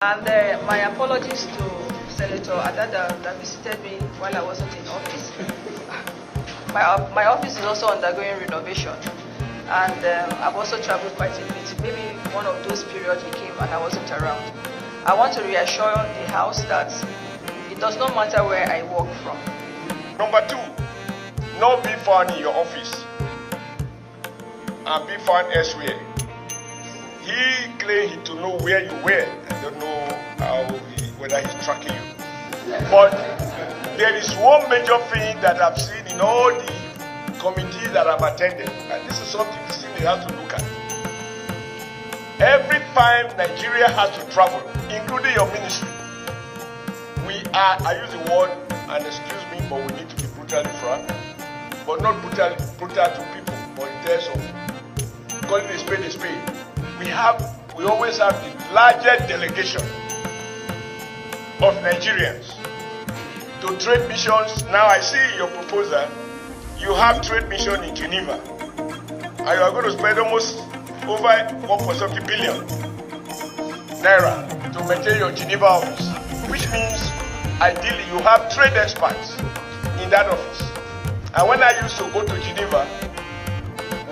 And my apologies to Senator Adada that visited me while I wasn't in office. My office is also undergoing renovation, and I've also traveled quite a bit. Maybe one of those periods he came and I wasn't around. I want to reassure the House that it does not matter where I work from. Number two, not be found in your office and be found elsewhere. He claimed to know where you were. I don't know whether he's tracking you. But there is one major thing that I've seen in all the committees that I've attended, and this is something the Senate has to look at. Every time Nigeria has to travel, including your ministry, I use the word, and excuse me, but we need to be brutally frank, but not brutal to people, but in terms of calling a spade a spade. We always have the largest delegation of Nigerians to trade missions. Now I see in your proposal, you have trade mission in Geneva, and you are going to spend almost over 1.70 billion naira to maintain your Geneva office, which means ideally you have trade experts in that office. And when I used to go to Geneva,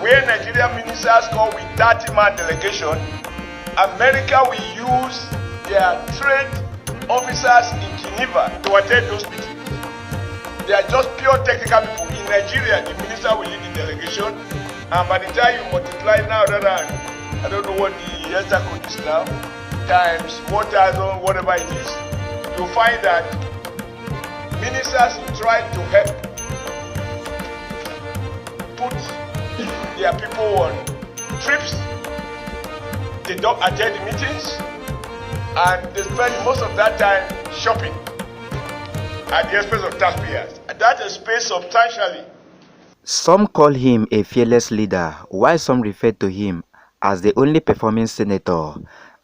where Nigerian ministers come with 30-man delegation, America will use their trade officers in Geneva to attend those meetings. They are just pure technical people. In Nigeria, the minister will lead the delegation, and by the time you multiply now, I don't know what the answer code is now, times 1,000, whatever it is, you'll find that ministers try to help put their people on trips. They don't attend the meetings, and they spend most of that time shopping at the expense of taxpayers. And that expense substantially. Some call him a fearless leader, while some refer to him as the only performing senator.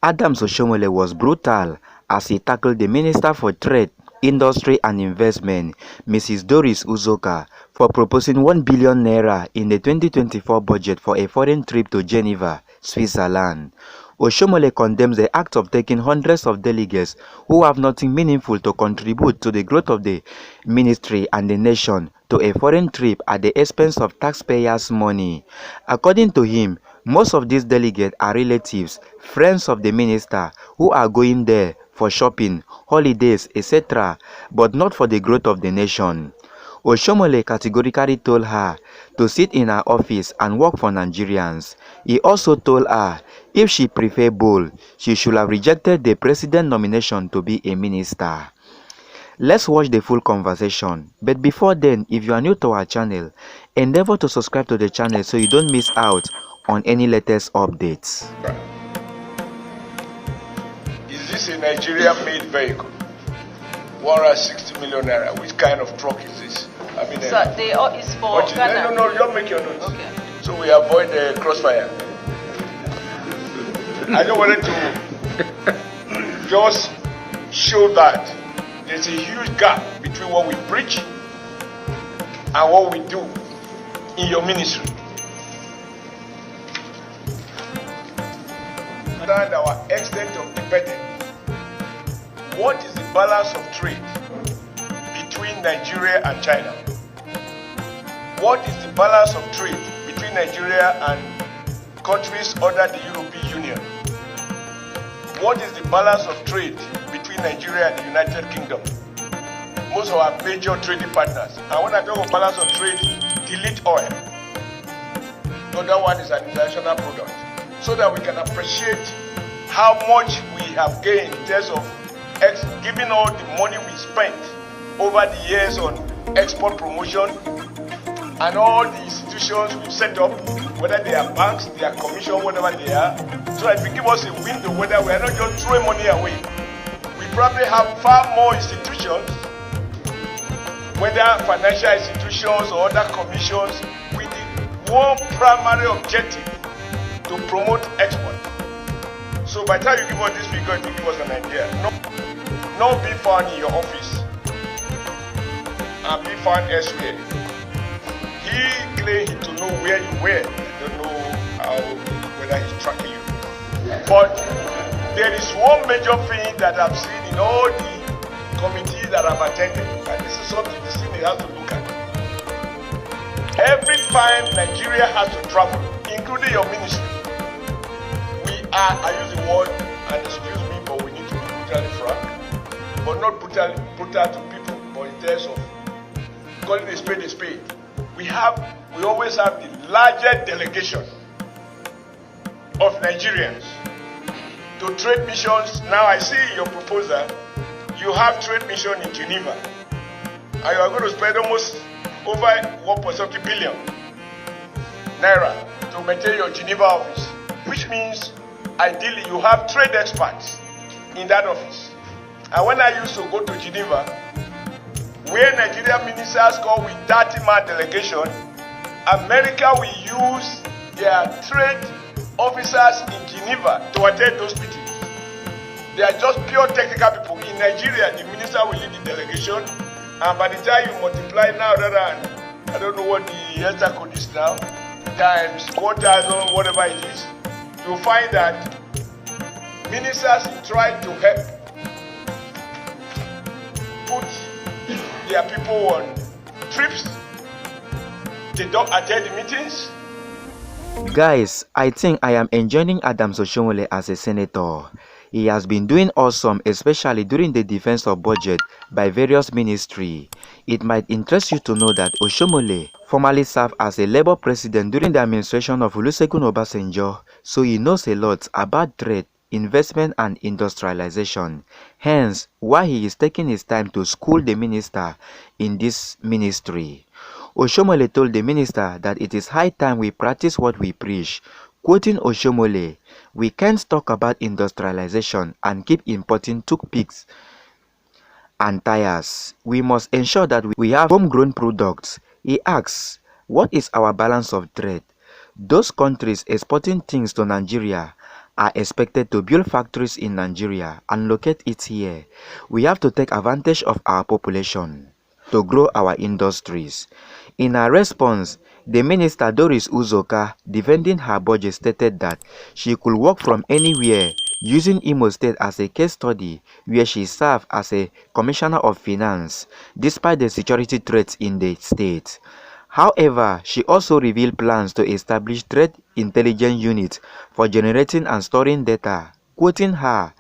Adams Oshiomole was brutal as he tackled the Minister for Trade, Industry and Investment, Mrs. Doris Uzoka, for proposing 1 billion naira in the 2024 budget for a foreign trip to Geneva, Switzerland. Oshiomhole condemns the act of taking hundreds of delegates who have nothing meaningful to contribute to the growth of the ministry and the nation to a foreign trip at the expense of taxpayers' money. According to him, most of these delegates are relatives, friends of the minister, who are going there for shopping, holidays, etc., but not for the growth of the nation. Oshiomhole categorically told her to sit in her office and work for Nigerians. He also told her if she preferred Bol, she should have rejected the president nomination to be a minister. Let's watch the full conversation. But before then, if you are new to our channel, endeavor to subscribe to the channel so you don't miss out on any latest updates. Is this a Nigeria-made vehicle? 160 million naira. Which kind of truck is this? I mean, so it's for Ghana. No, don't make your notes. Okay. So we avoid the crossfire. I just wanted to just show that there's a huge gap between what we preach and what we do in your ministry. Understand our extent of dependence. What is the balance of trade between Nigeria and China? What is the balance of trade between Nigeria and countries under the European Union? What is the balance of trade between Nigeria and the United Kingdom? Most of our major trading partners. And when I talk of balance of trade, delete oil. The other one is an international product. So that we can appreciate how much we have gained in terms of giving all the money we spent over the years on export promotion and all the institutions we've set up, whether they are banks, they are commission, whatever they are, so that it will give us a window whether we are not just throwing money away. We probably have far more institutions, whether financial institutions or other commissions, with the one primary objective to promote export. So by the time you give us this figure, it will give us an idea. Not be found in your office and be found elsewhere. He claimed to know where you were. I don't know whether he's tracking you. But there is one major thing that I've seen in all the committees that I've attended, and this is something the Senate has to look at. Every time Nigeria has to travel, including your ministry, I use the word, and excuse me, but we need to be brutally frank, but not brutal to people, but in terms of calling a spade a spade. We always have the largest delegation of Nigerians to trade missions. Now I see in your proposal, you have trade mission in Geneva, and you are going to spend almost over 1.7 billion naira to maintain your Geneva office, which means ideally you have trade experts in that office. And when I used to go to Geneva, where Nigerian ministers come with 30-man delegation, America will use their trade officers in Geneva to attend those meetings. They are just pure technical people. In Nigeria, the minister will lead the delegation, and by the time you multiply now, I don't know what the health code is now, times 1,000, whatever it is, you'll find that ministers try to help put their people on trips. They don't attend the meetings. Guys, I think I am enjoying Adams Oshiomhole as a senator. He has been doing awesome, especially during the defense of budget by various ministries. It might interest you to know that Oshiomhole formerly served as a Labour president during the administration of Olusegun Obasanjo, so he knows a lot about trade, investment and industrialization. Hence, why he is taking his time to school the minister in this ministry. Oshiomhole told the minister that it is high time we practice what we preach. Quoting Oshiomhole, "We can't talk about industrialization and keep importing toothpicks and tires. We must ensure that we have homegrown products." He asks, what is our balance of trade? Those countries exporting things to Nigeria are expected to build factories in Nigeria and locate it here. We have to take advantage of our population to grow our industries. In her response, the minister Doris Uzoka, defending her budget, stated that she could work from anywhere, using Imo State as a case study where she served as a commissioner of finance, despite the security threats in the state. However, she also revealed plans to establish trade intelligence units for generating and storing data. Quoting her,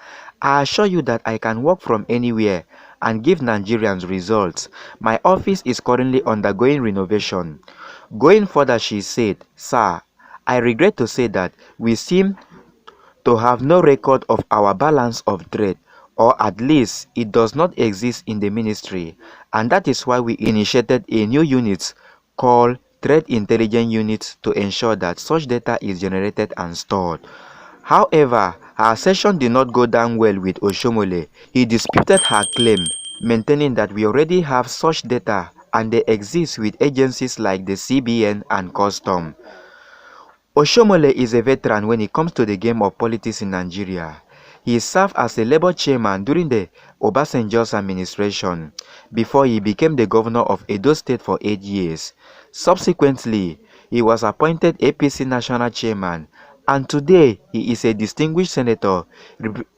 "I assure you that I can work from anywhere and give Nigerians results. My office is currently undergoing renovation." Going further, she said, "Sir, I regret to say that we seem to have no record of our balance of trade, or at least it does not exist in the ministry, and that is why we initiated a new unit called Trade Intelligence Unit to ensure that such data is generated and stored." However, her session did not go down well with Oshiomhole. He disputed her claim, maintaining that we already have such data and they exist with agencies like the CBN and Custom. Oshiomhole is a veteran when it comes to the game of politics in Nigeria. He served as a Labour chairman during the Obasanjo's administration before he became the governor of Edo State for 8 years. Subsequently, he was appointed APC national chairman, and today he is a distinguished senator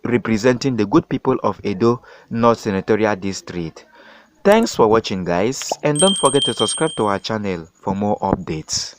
representing the good people of Edo North Senatorial District. Thanks for watching, guys, and don't forget to subscribe to our channel for more updates.